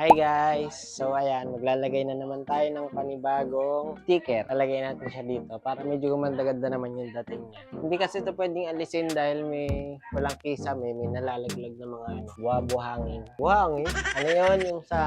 Hi guys! So ayan, maglalagay na naman tayo ng panibagong sticker. Lalagay natin siya dito para medyo gumanda-ganda naman yung dating niya. Hindi kasi ito pwedeng alisin dahil may walang kisame, may nalalaglag na mga buhangin. Buhangin? Ano yun? Yung sa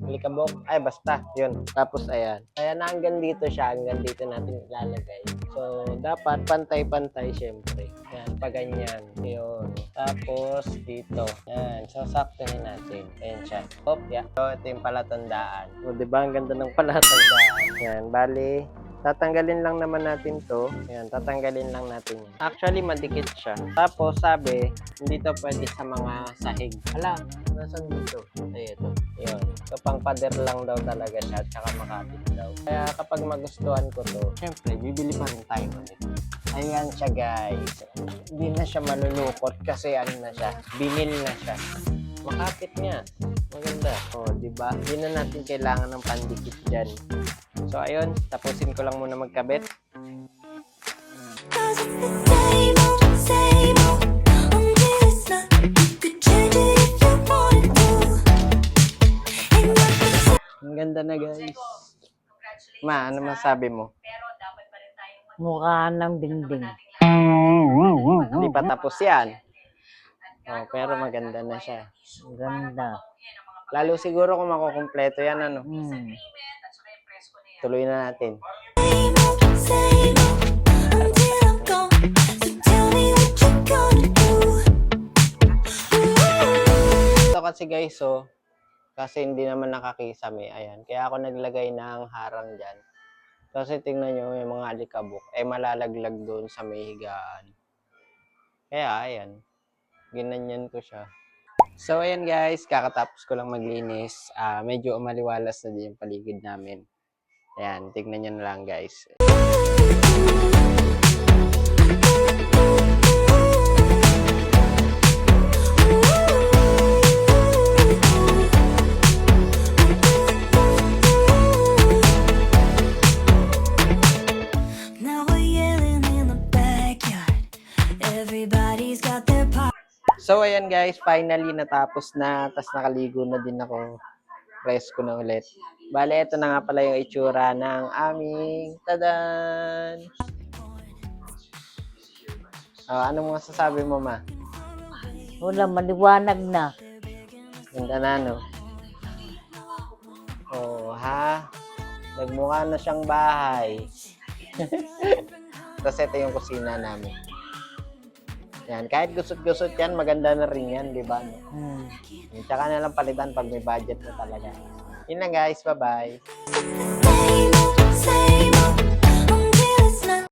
alikabok? Ay basta, yun. Tapos ayan. Kaya na hanggang dito siya, hanggang dito natin ilalagay. So dapat pantay-pantay syempre. Ayan, pa ganyan. Yun. Tapos dito. Ayan, so saktuhin natin. Ayan siya. Hop, yeah. So ito yung palatandaan. O diba, ang ganda ng palatandaan. Ayan, bali. Tatanggalin lang naman natin to. Ayan, tatanggalin lang natin yan. Actually, madikit siya. Tapos, sabi, hindi to pwede sa mga sahig. Hala, nasan dito? Ay, ito. Yun. So, pang pader lang daw talaga siya, tsaka makapit daw. Kaya kapag magustuhan ko to, syempre, bibili pa rin tayo ulit. Ayan siya, guys. Hindi na siya malulukot kasi ano na siya, binil na siya. Makapit niya. Maganda. O, diba? Hindi na natin kailangan ng pandikit dyan. So, ayun. Tapusin ko lang muna magkabit. Ang ganda na, guys. Ma, ano masabi mo? Mukha ng dingding. Hindi pa tapos yan. Oh, pero maganda na siya. Ganda. Lalo siguro kung makukumpleto yan, ano? Tuloy na natin. Ito kasi guys, so, kasi hindi naman nakakisame. Ayan. Kaya ako naglagay ng harang dyan. Kasi tingnan nyo, yung mga alikabok, malalaglag doon sa may higaan. Kaya, ayan. Ginanyan ko siya. So, ayan guys, kakatapos ko lang maglinis. Medyo umaliwalas na din yung paligid namin. Ayan, tignan nyo na lang guys. So, ayan guys, finally natapos na. Tapos nakaligo na din ako. Presko na ulit. Bale, ito na nga pala yung itsura ng aming tadan! Anong masasabi mo, ma? Wala, maliwanag na. Ganda na, no? Oh, ha? Nagmukha na siyang bahay. Tapos ito yung kusina namin. Yan, kahit gusot-gusot yan, maganda na rin yan, di ba? No? Tsaka na lang palitan pag may budget na talaga. Yun lang guys, bye-bye.